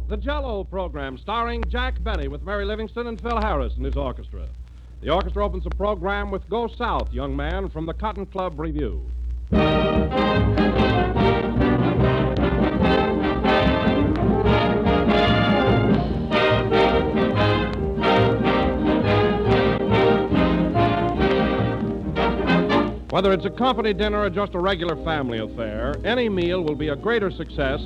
The Jell-O program, starring Jack Benny with Mary Livingston and Phil Harris and his orchestra. The orchestra opens the program with Go South, Young Man, from the Cotton Club Review. Whether it's a company dinner or just a regular family affair, any meal will be a greater success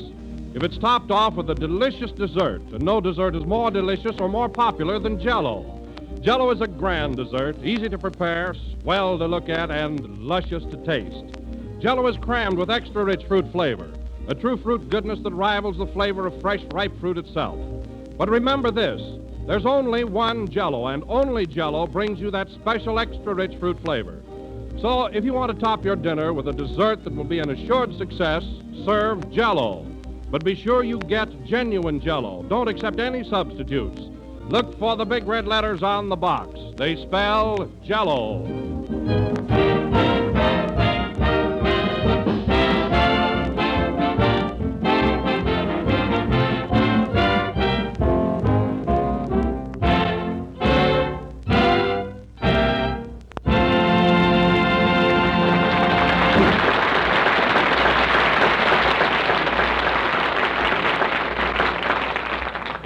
if it's topped off with a delicious dessert. And no dessert is more delicious or more popular than Jell-O. Jell-O is a grand dessert, easy to prepare, swell to look at, and luscious to taste. Jell-O is crammed with extra rich fruit flavor, a true fruit goodness that rivals the flavor of fresh, ripe fruit itself. But remember this, there's only one Jell-O, and only Jell-O brings you that special extra rich fruit flavor. So if you want to top your dinner with a dessert that will be an assured success, serve Jell-O. But be sure you get genuine Jell-O. Don't accept any substitutes. Look for the big red letters on the box. They spell Jell-O.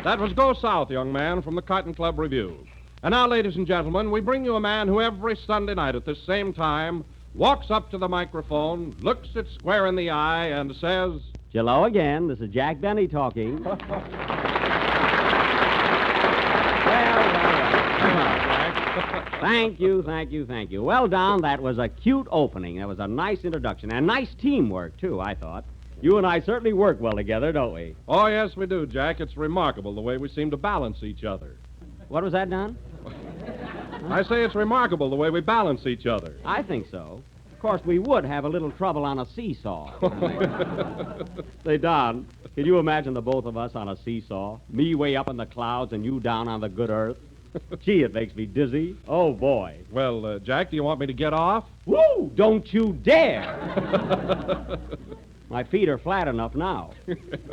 That was Go South, Young Man, from the Cotton Club Review. And now, ladies and gentlemen, we bring you a man who every Sunday night at this same time walks up to the microphone, looks it square in the eye, and says, Hello again. This is Jack Benny talking. Well. Thank you. Well, Don, that was a cute opening. That was a nice introduction. And nice teamwork, too, I thought. You and I certainly work well together, don't we? Oh, yes, we do, Jack. It's remarkable the way we seem to balance each other. What was that, Don? I say it's remarkable the way we balance each other. I think so. Of course, we would have a little trouble on a seesaw. Say, Don, can you imagine the both of us on a seesaw? Me way up in the clouds and you down on the good earth? Gee, it makes me dizzy. Oh, boy. Well, Jack, do you want me to get off? Woo! Don't you dare! My feet are flat enough now.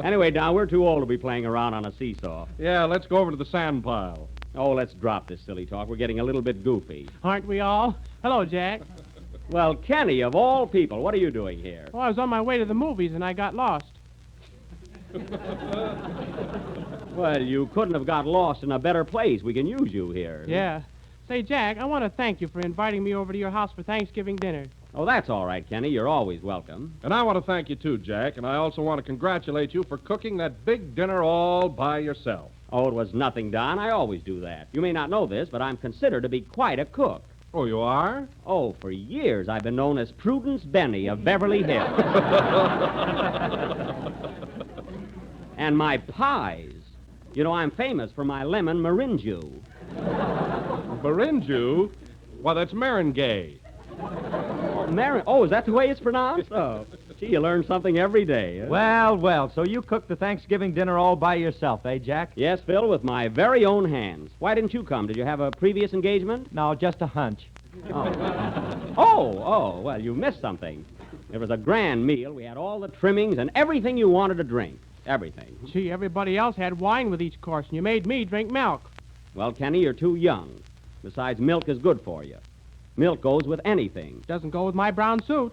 Anyway, Don, we're too old to be playing around on a seesaw. Yeah, let's go over to the sand pile. Oh, let's drop this silly talk. We're getting a little bit goofy. Aren't we all? Hello, Jack. Well, Kenny, of all people, what are you doing here? Oh, I was on my way to the movies and I got lost. Well, you couldn't have got lost in a better place. We can use you here. Yeah. Say, Jack, I want to thank you for inviting me over to your house for Thanksgiving dinner. Oh, that's all right, Kenny. You're always welcome. And I want to thank you, too, Jack, and I also want to congratulate you for cooking that big dinner all by yourself. Oh, it was nothing, Don. I always do that. You may not know this, but I'm considered to be quite a cook. Oh, you are? Oh, for years I've been known as Prudence Benny of Beverly Hills. And my pies. You know, I'm famous for my lemon meringue. Meringue? Why, that's Marengay. Oh, is that the way it's pronounced? Oh, gee, you learn something every day. Huh? Well, so you cooked the Thanksgiving dinner all by yourself, eh, Jack? Yes, Phil, with my very own hands. Why didn't you come? Did you have a previous engagement? No, just a hunch. Oh, well, you missed something. It was a grand meal. We had all the trimmings and everything you wanted to drink. Everything. Gee, everybody else had wine with each course, and you made me drink milk. Well, Kenny, you're too young. Besides, milk is good for you. Milk goes with anything. Doesn't go with my brown suit.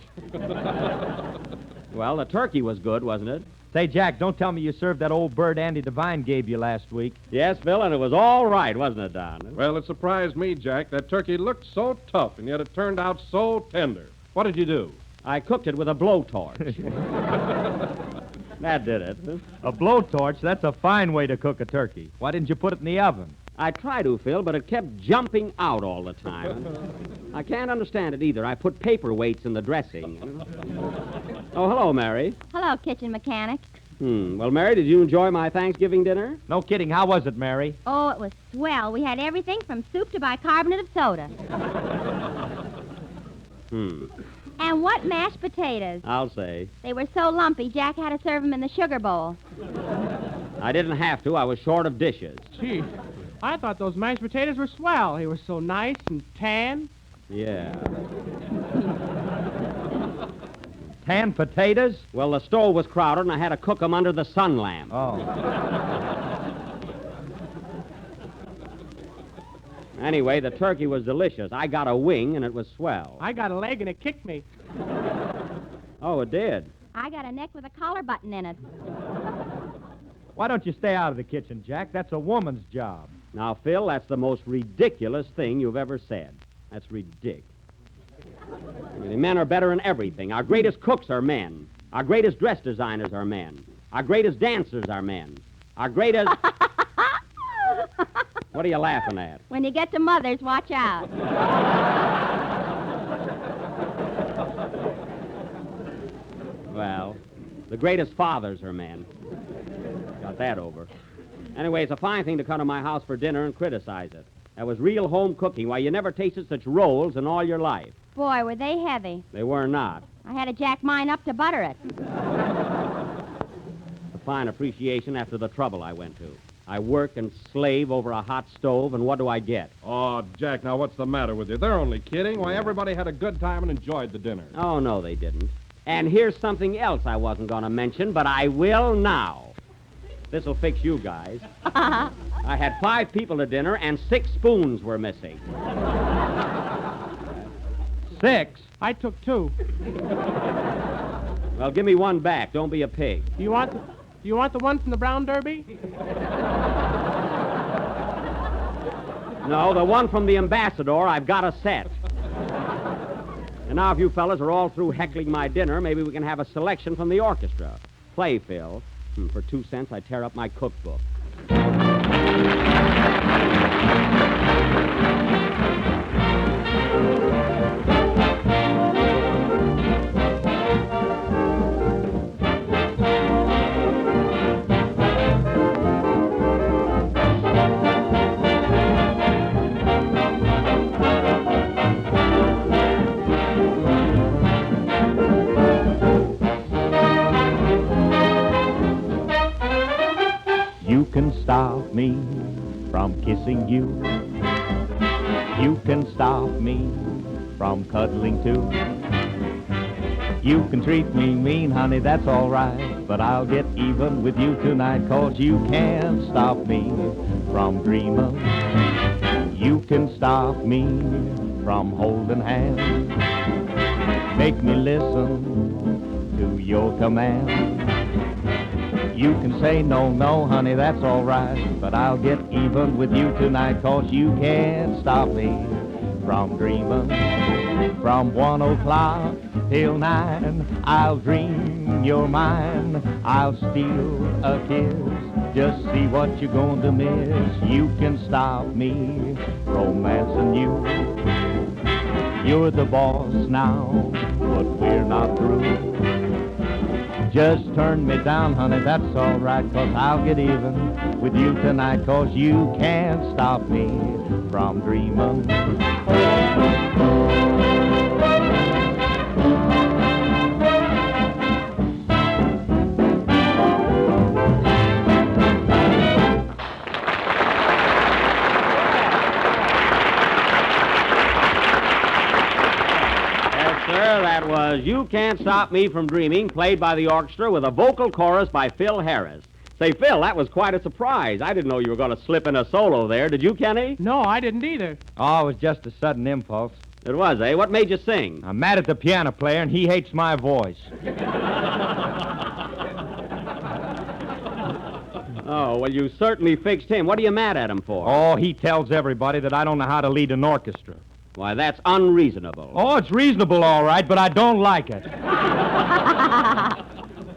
Well, the turkey was good, wasn't it? Say, Jack, don't tell me you served that old bird Andy Devine gave you last week. Yes, Phil, and it was all right, wasn't it, Don? Well, it surprised me, Jack. That turkey looked so tough, and yet it turned out so tender. What did you do? I cooked it with a blowtorch. That did it. A blowtorch? That's a fine way to cook a turkey. Why didn't you put it in the oven? I tried to, Phil, but it kept jumping out all the time. I can't understand it either. I put paperweights in the dressing. Oh, hello, Mary. Hello, kitchen mechanic. Well, Mary, did you enjoy my Thanksgiving dinner? No kidding. How was it, Mary? Oh, it was swell. We had everything from soup to bicarbonate of soda. And what mashed potatoes. I'll say. They were so lumpy, Jack had to serve them in the sugar bowl. I didn't have to. I was short of dishes. Gee, I thought those mashed potatoes were swell. They were so nice and tan. Yeah. Canned potatoes? Well, the stove was crowded, and I had to cook 'em under the sun lamp. Oh. Anyway, the turkey was delicious. I got a wing, and it was swell. I got a leg and it kicked me. Oh, it did? I got a neck with a collar button in it. Why don't you stay out of the kitchen, Jack? That's a woman's job. Now, Phil, that's the most ridiculous thing you've ever said. That's ridiculous. Men are better in everything. Our greatest cooks are men. Our greatest dress designers are men. Our greatest dancers are men. Our greatest... What are you laughing at? When you get to Mother's, watch out. Well, the greatest fathers are men. Got that over. Anyway, it's a fine thing to come to my house for dinner and criticize it. That was real home cooking. Why, you never tasted such rolls in all your life. Boy, were they heavy. They were not. I had to jack mine up to butter it. A fine appreciation after the trouble I went to. I work and slave over a hot stove, and what do I get? Oh, Jack, now what's the matter with you? They're only kidding. Why, everybody had a good time and enjoyed the dinner. Oh, no, they didn't. And here's something else I wasn't going to mention, but I will now. This'll fix you guys. I had 5 people to dinner, and 6 spoons were missing. 6? I took 2. Well, give me one back. Don't be a pig. Do you want the one from the Brown Derby? No, the one from the ambassador, I've got a set. And now if you fellas are all through heckling my dinner, maybe we can have a selection from the orchestra. Play, Phil. For 2 cents, I tear up my cookbook. You can stop me from kissing you. You can stop me from cuddling too. You can treat me mean, honey, that's all right. But I'll get even with you tonight, 'cause you can't stop me from dreaming. You can stop me from holding hands. Make me listen to your command. You can say no, no, honey, that's all right. But I'll get even with you tonight, 'cause you can't stop me from dreaming. From 1 o'clock till 9, I'll dream you're mine. I'll steal a kiss, just see what you're going to miss. You can stop me romancing you. You're the boss now, but we're not through. Just turn me down, honey, that's all right, 'cause I'll get even with you tonight, 'cause you can't stop me from dreaming. That was You Can't Stop Me From Dreaming, played by the orchestra with a vocal chorus by Phil Harris. Say, Phil, that was quite a surprise. I didn't know you were going to slip in a solo there. Did you, Kenny? No, I didn't either. Oh, it was just a sudden impulse. It was, eh? What made you sing? I'm mad at the piano player, and he hates my voice. Oh, well, you certainly fixed him. What are you mad at him for? Oh, he tells everybody that I don't know how to lead an orchestra. Why, that's unreasonable. Oh, it's reasonable, all right, but I don't like it.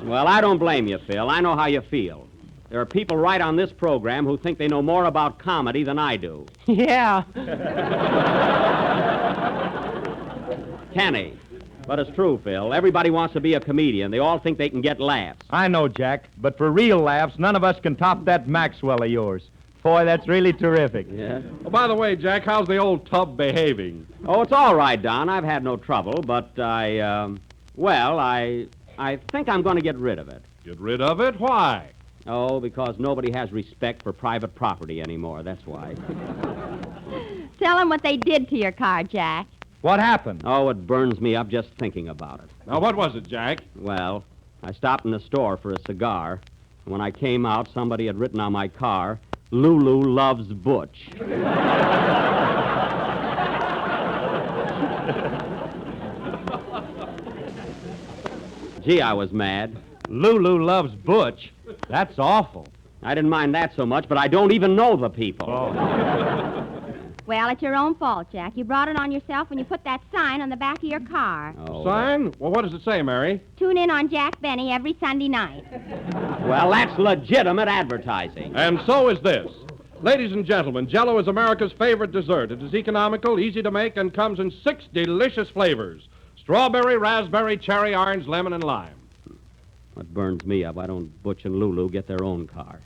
Well, I don't blame you, Phil. I know how you feel. There are people right on this program who think they know more about comedy than I do. Yeah. Kenny. But it's true, Phil. Everybody wants to be a comedian. They all think they can get laughs. I know, Jack, but for real laughs, none of us can top that Maxwell of yours. Boy, that's really terrific. Yeah? Oh, by the way, Jack, how's the old tub behaving? Oh, it's all right, Don. I've had no trouble, but I think I'm going to get rid of it. Get rid of it? Why? Oh, because nobody has respect for private property anymore. That's why. Tell them what they did to your car, Jack. What happened? Oh, it burns me up just thinking about it. Now, what was it, Jack? Well, I stopped in the store for a cigar. And when I came out, somebody had written on my car, Lulu loves Butch. Gee, I was mad. Lulu loves Butch. That's awful. I didn't mind that so much, but I don't even know the people. Well, it's your own fault, Jack. You brought it on yourself when you put that sign on the back of your car. Oh, Sign? Well, what does it say, Mary? Tune in on Jack Benny every Sunday night. well, that's legitimate advertising. And so is this. Ladies and gentlemen, Jell-O is America's favorite dessert. It is economical, easy to make, and comes in 6 delicious flavors. Strawberry, raspberry, cherry, orange, lemon, and lime. What burns me up, why don't Butch and Lulu get their own car?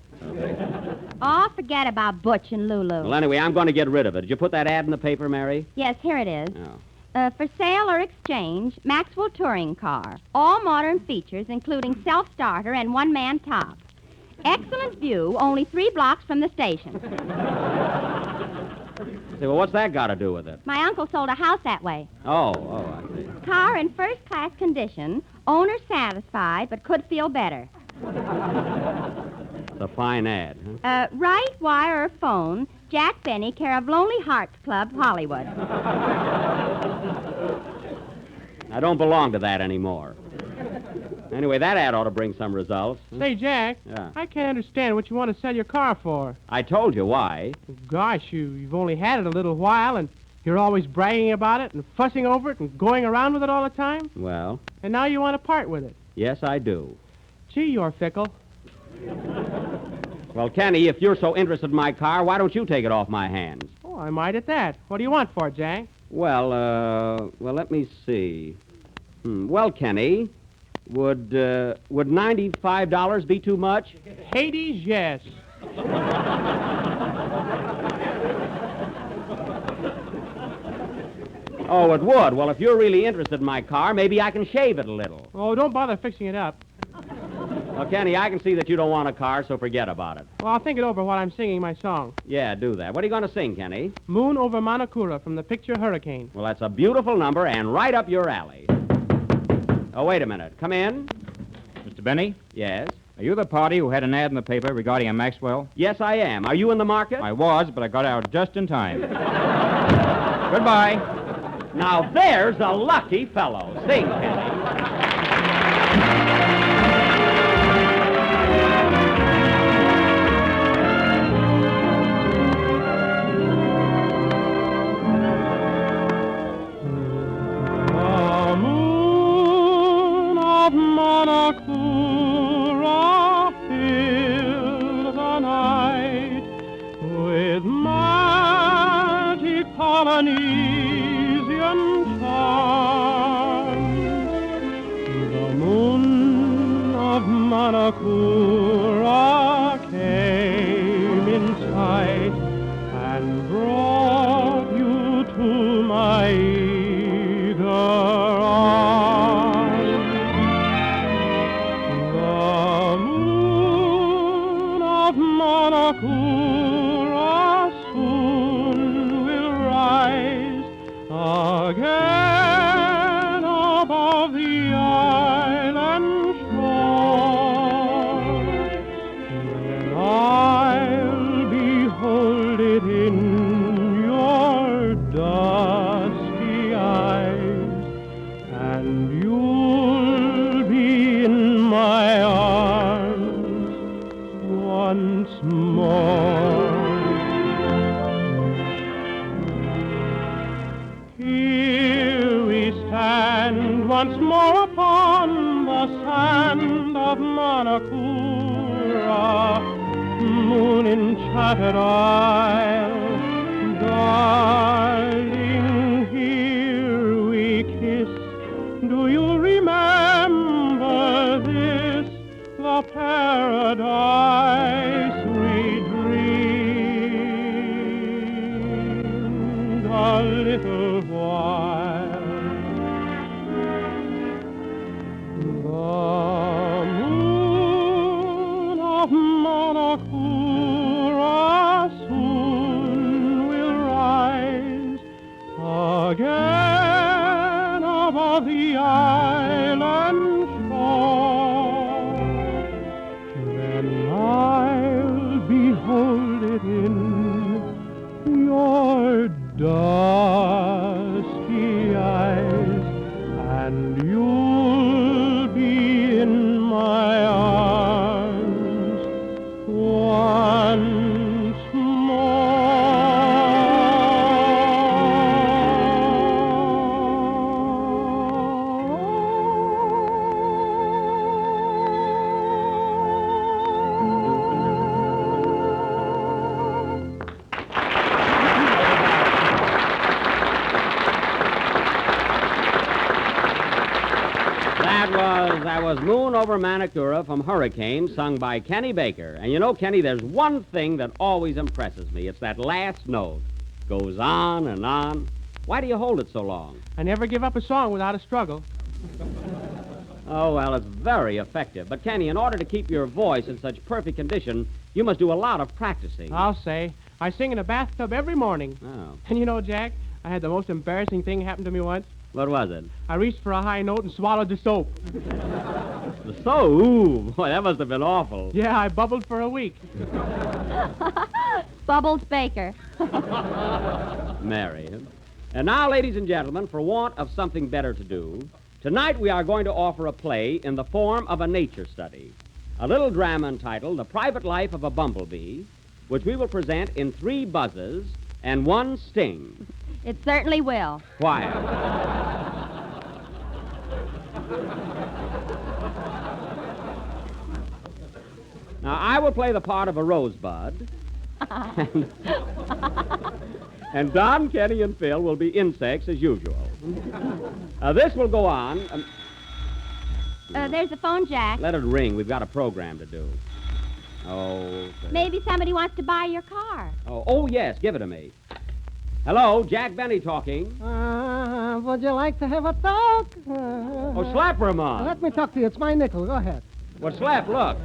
Oh, forget about Butch and Lulu. Well, anyway, I'm going to get rid of it. Did you put that ad in the paper, Mary? Yes, here it is. Oh. For sale or exchange, Maxwell Touring Car. All modern features, including self-starter and one-man top. Excellent view, only 3 blocks from the station. Say, well, what's that got to do with it? My uncle sold a house that way. Oh, I see. Car in first-class condition, owner satisfied, but could feel better. It's a fine ad, huh? Write, wire, or phone, Jack Benny, care of Lonely Hearts Club, Hollywood. I don't belong to that anymore. Anyway, that ad ought to bring some results. Say, Jack, Yeah. I can't understand what you want to sell your car for. I told you why. Gosh, you've only had it a little while, and you're always bragging about it and fussing over it and going around with it all the time. Well, And now you want to part with it. yes, I do. Gee, you're fickle. Well, Kenny, if you're so interested in my car, why don't you take it off my hands? Oh, I might at that. What do you want for it, Jack? Well, let me see. Well, Kenny, would $95 be too much? Hades, yes. Oh, it would. Well, if you're really interested in my car, maybe I can shave it a little. Oh, don't bother fixing it up. Well, Kenny, I can see that you don't want a car, so forget about it. Well, I'll think it over while I'm singing my song. Yeah, do that. What are you going to sing, Kenny? Moon over Manakura from the picture Hurricane. Well, that's a beautiful number and right up your alley. Oh, wait a minute. Come in. Mr. Benny, Yes. are you the party who had an ad in the paper regarding a Maxwell? Yes, I am. Are you in the market? I was, but I got out just in time. Goodbye. Now, there's a lucky fellow. Sing, Kenny. The moon of Manakura filled the night with magic Polynesian charms. The moon of Manakura came in sight and brought you to my eager arms. The moon of Manakura soon will rise again above the island shore. Then I'll behold it in your dusky eyes, and you'll be in my arms once more. Here we stand once more upon the sand of Manakura, moon enchanted isle. Darling, here we kiss. Do you remember this, the paradise we dreamed a little while? The moon of Manakura soon will rise again was Moon Over Manicura from Hurricane, sung by Kenny Baker. And you know, Kenny, there's one thing that always impresses me. It's that last note. Goes on and on. Why do you hold it so long? I never give up a song without a struggle. Oh, well, it's very effective. But, Kenny, in order to keep your voice in such perfect condition, you must do a lot of practicing. I'll say. I sing in a bathtub every morning. Oh. And you know, Jack, I had the most embarrassing thing happen to me once. What was it? I reached for a high note and swallowed the soap. Ooh, boy, that must have been awful. Yeah, I bubbled for a week. Bubbles Baker. Mary. And now, ladies and gentlemen, for want of something better to do, tonight we are going to offer a play in the form of a nature study. A little drama entitled The Private Life of a Bumblebee, which we will present in 3 buzzes and 1 sting. It certainly will. Quiet. Now, I will play the part of a rosebud. And Don, Kenny, and Phil will be insects as usual. This will go on. There's the phone, Jack. Let it ring. We've got a program to do. Oh. Maybe somebody wants to buy your car. Oh, yes. Give it to me. Hello, Jack Benny talking. Would you like to have a talk? Oh, Slap Ramon. Let me talk to you. It's my nickel. Go ahead. Well, Slap, look.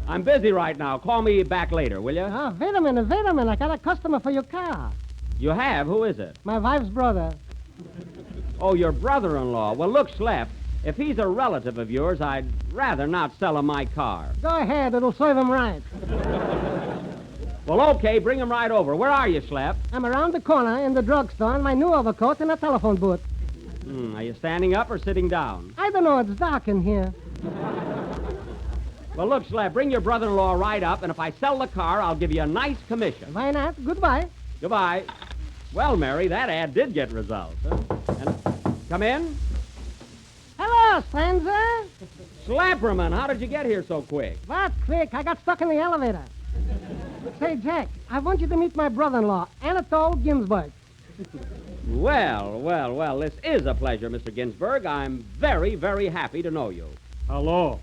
I'm busy right now. Call me back later, will you? Wait a minute. I got a customer for your car. You have? Who is it? My wife's brother. Oh, your brother-in-law. Well, look, Slap, if he's a relative of yours, I'd rather not sell him my car. Go ahead. It'll serve him right. Well, okay, bring him right over. Where are you, Slap? I'm around the corner in the drugstore in my new overcoat and a telephone booth. Are you standing up or sitting down? I don't know. It's dark in here. Well, look, Slap, bring your brother-in-law right up, and if I sell the car, I'll give you a nice commission. Why not? Goodbye. Goodbye. Well, Mary, that ad did get results. Huh? And come in. Hello, stranger. Slapperman, how did you get here so quick? What quick? I got stuck in the elevator. Say, Jack, I want you to meet my brother-in-law, Anatole Ginsburg. Well, this is a pleasure, Mr. Ginsburg. I'm very, very happy to know you. Hello.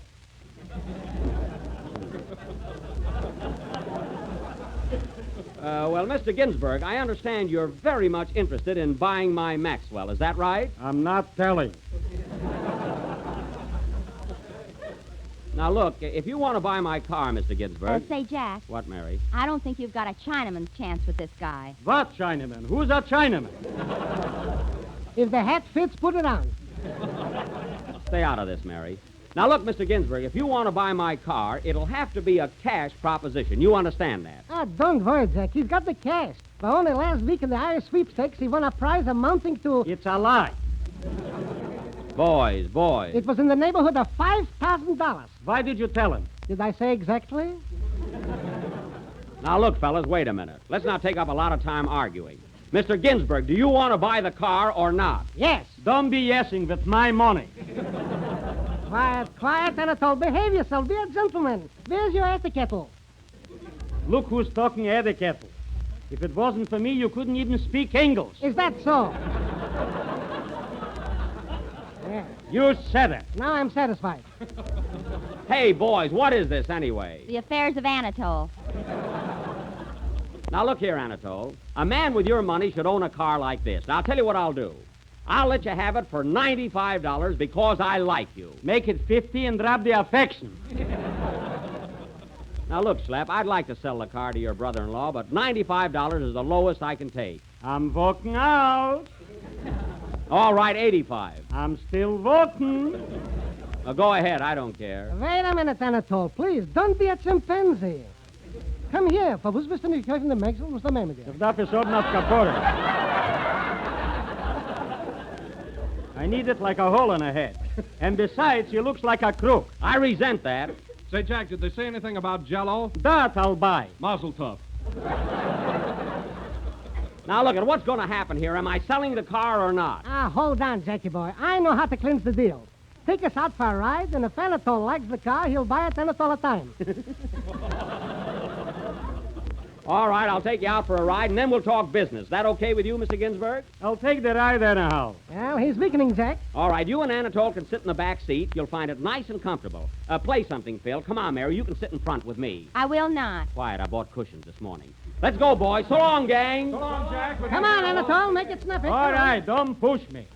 Well, Mr. Ginsburg, I understand you're very much interested in buying my Maxwell. Is that right? I'm not telling. Now, look, if you want to buy my car, Mr. Ginsburg... Say, Jack, What, Mary? I don't think you've got a Chinaman's chance with this guy. What Chinaman? Who's that Chinaman? If the hat fits, put it on. Stay out of this, Mary. Now, look, Mr. Ginsburg, if you want to buy my car, it'll have to be a cash proposition. You understand that? Don't worry, Jack. He's got the cash. But only last week in the Irish sweepstakes, he won a prize amounting to... It's a lie. Boys. It was in the neighborhood of $5,000. Why did you tell him? Did I say exactly? Now, look, fellas, wait a minute. Let's not take up a lot of time arguing. Mr. Ginsburg, do you want to buy the car or not? Yes. Don't be yesing with my money. Quiet, Anatole. Behave yourself. Be a gentleman. Where's your etiquette? Look who's talking etiquette. If it wasn't for me, you couldn't even speak English. Is that so? Yeah. You said it. Now I'm satisfied. Hey, boys, what is this anyway? The affairs of Anatole. Now, look here, Anatole. A man with your money should own a car like this. Now, I'll tell you what I'll do. I'll let you have it for $95 because I like you. Make it 50 and drop the affection. Now, look, Slap, I'd like to sell the car to your brother-in-law, but $95 is the lowest I can take. I'm walking out. All right, $85. I'm still walking. Now, go ahead. I don't care. Wait a minute, Anatole. Please, don't be a chimpanzee. Come here. Verwoes bist du nicht geholfen, der Maxwell was der mee met je. Ik darf es ook nog kapot. I need it like a hole in a head. And besides, he looks like a crook. I resent that. Say, Jack, did they say anything about Jell-O? That I'll buy. Mazel tov. Now, look at what's going to happen here. Am I selling the car or not? Hold on, Jackie boy. I know how to clinch the deal. Take us out for a ride, and if Anatole likes the car, he'll buy it 10 at a time. All right, I'll take you out for a ride, and then we'll talk business. That okay with you, Mr. Ginsburg? I'll take the ride anyhow. Well, he's weakening, Jack. All right, you and Anatole can sit in the back seat. You'll find it nice and comfortable. Play something, Phil. Come on, Mary. You can sit in front with me. I will not. Quiet, I bought cushions this morning. Let's go, boys. So long, gang. So long, Jack. Come on, Anatole, make it snappy. All right, don't push me.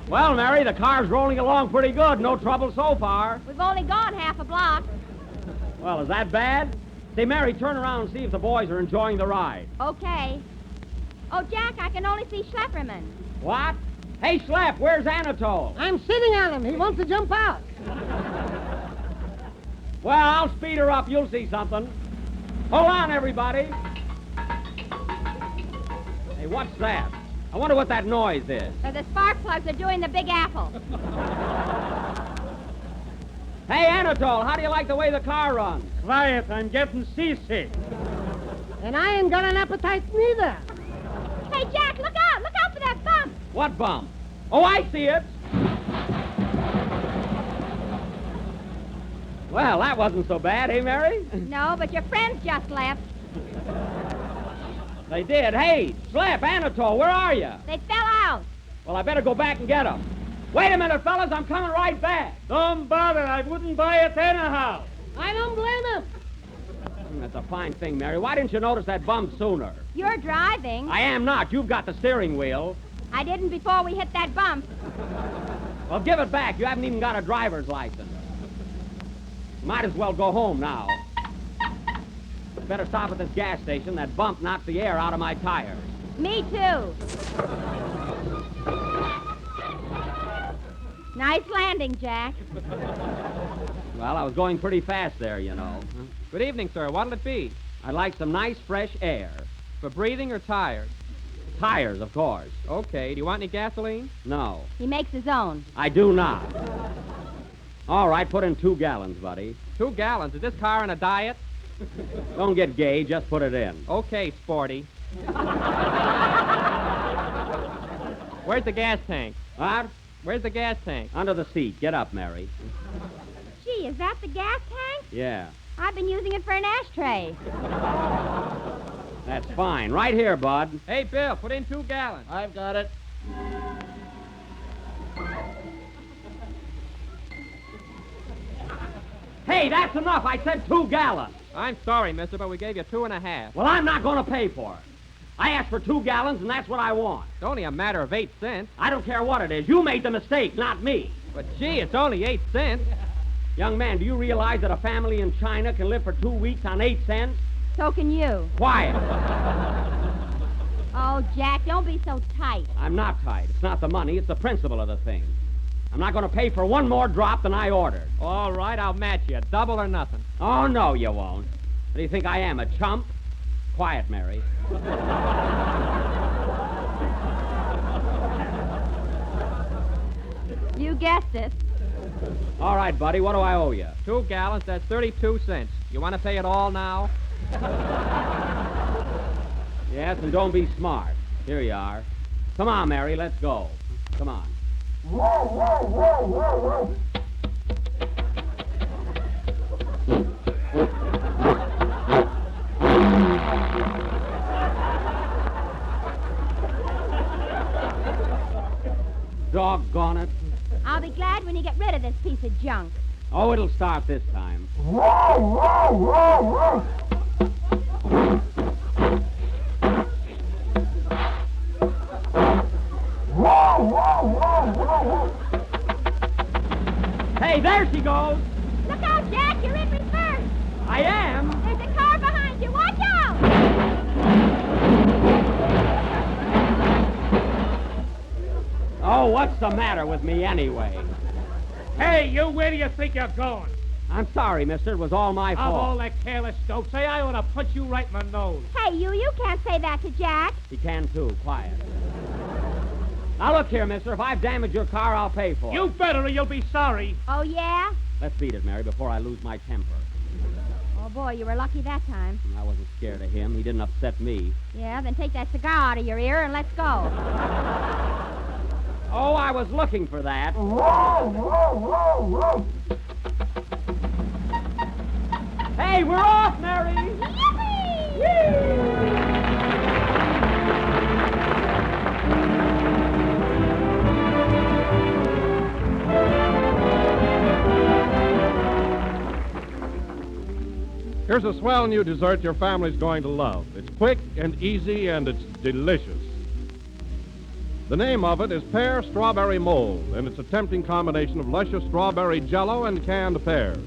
Well, Mary, the car's rolling along pretty good. No trouble so far. We've only gone half a block. Well, is that bad? Say, Mary, turn around and see if the boys are enjoying the ride. Okay. Oh, Jack, I can only see Schlepperman. What? Hey, Schlep, where's Anatole? I'm sitting on him. He wants to jump out. Well, I'll speed her up. You'll see something. Hold on, everybody. Hey, what's that? I wonder what that noise is. The spark plugs are doing the Big Apple. Hey, Anatole, how do you like the way the car runs? Quiet, I'm getting seasick. And I ain't got an appetite neither. Hey, Jack, look out! Look out for that bump! What bump? Oh, I see it. Well, that wasn't so bad, eh, Mary? No, but your friends just left. They did. Hey, Schlep, Anatole, where are you? They fell out. Well, I better go back and get them. Wait a minute, fellas, I'm coming right back. Don't bother, I wouldn't buy it anyhow. I don't blame him. That's a fine thing, Mary. Why didn't you notice that bump sooner? You're driving. I am not. You've got the steering wheel. I didn't before we hit that bump. Well, give it back. You haven't even got a driver's license. Might as well go home now. Better stop at this gas station. That bump knocked the air out of my tires. Me too. Nice landing, Jack. Well, I was going pretty fast there, you know. Good evening, sir. What'll it be? I'd like some nice, fresh air. For breathing or tires? Tires, of course. Okay. Do you want any gasoline? No, He makes his own. I do not. All right, put in 2 gallons, buddy. 2 gallons. Is this car on a diet? Don't get gay, just put it in. Okay, sporty. Where's the gas tank? What? Where's the gas tank? Under the seat. Get up, Mary. Gee, is that the gas tank? Yeah, I've been using it for an ashtray. that's fine. Right here, bud. Hey, Bill, put in 2 gallons. I've got it. Hey, that's enough. I said 2 gallons. I'm sorry, mister, but we gave you 2.5. Well, I'm not going to pay for it. I asked for 2 gallons, and that's what I want. It's only a matter of 8 cents. I don't care what it is. You made the mistake, not me. But, gee, it's only 8 cents. Young man, do you realize that a family in China can live for 2 weeks on 8 cents? So can you. Quiet. Oh, Jack, don't be so tight. I'm not tight. It's not the money. It's the principle of the thing. I'm not going to pay for one more drop than I ordered. All right, I'll match you. Double or nothing. Oh, no, you won't. What do you think I am, a chump? Quiet, Mary. You guessed it. All right, buddy, what do I owe you? 2 gallons, that's 32 cents. You want to pay it all now? Yes, and don't be smart. Here you are. Come on, Mary, let's go. Come on. Doggone it. I'll be glad when you get rid of this piece of junk. Oh, it'll start this time. Hey, there she goes. Look out, Jack, you're in reverse. I am. There's a car behind you. Watch out! Oh, what's the matter with me anyway? Hey, you, where do you think you're going? I'm sorry, mister. It was all my Of fault. all that careless dope, say I ought to punch you right in the nose. Hey, you can't say that to Jack. He can, too. Quiet. Now, look here, mister. If I've damaged your car, I'll pay for it. You better or you'll be sorry. Oh, yeah? Let's beat it, Mary, before I lose my temper. Oh, boy, you were lucky that time. I wasn't scared of him. He didn't upset me. Yeah, then take that cigar out of your ear and let's go. Oh, I was looking for that. Hey, we're off, Mary! Here's a swell new dessert your family's going to love. It's quick and easy, and it's delicious. The name of it is Pear Strawberry Mold, and it's a tempting combination of luscious strawberry jello and canned pears.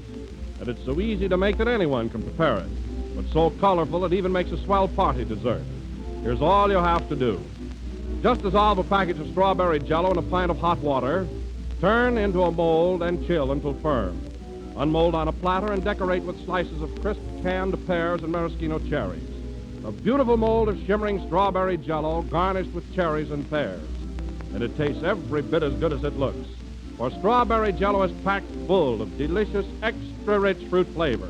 And it's so easy to make that anyone can prepare it, but so colorful it even makes a swell party dessert. Here's all you have to do. Just dissolve a package of strawberry jello in a pint of hot water, turn into a mold, and chill until firm. Unmold on a platter and decorate with slices of crisp canned pears and maraschino cherries. A beautiful mold of shimmering strawberry jello garnished with cherries and pears. And it tastes every bit as good as it looks. For strawberry jello is packed full of delicious, extra-rich fruit flavor.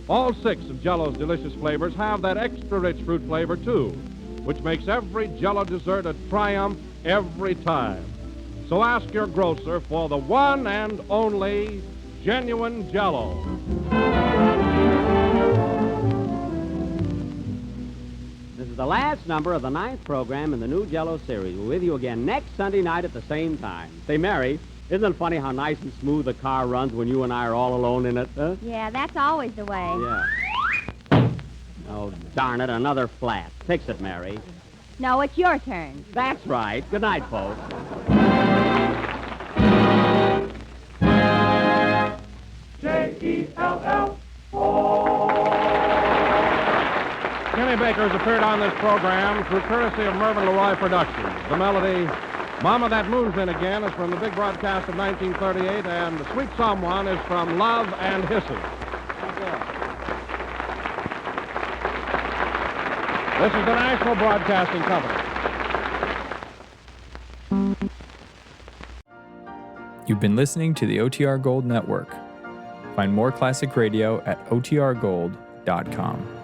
All 6 of Jello's delicious flavors have that extra-rich fruit flavor, too, which makes every Jello dessert a triumph every time. So ask your grocer for the one and only genuine Jello. This is the last number of the 9th program in the new Jello series. We're with you again next Sunday night at the same time. Say, Mary, isn't it funny how nice and smooth the car runs when you and I are all alone in it, huh? Yeah, that's always the way. Yeah. Oh, darn it, another flat. Fix it, Mary. No, it's your turn. That's right. Good night, folks. Kenny Baker's appeared on this program through courtesy of Mervyn LeRoy Productions. The melody, Mama That Moon's In Again, is from the big broadcast of 1938, and The Sweet Someone is from Love and Hisses. This is the National Broadcasting Company. You've been listening to the OTR Gold Network. Find more classic radio at otrgold.com.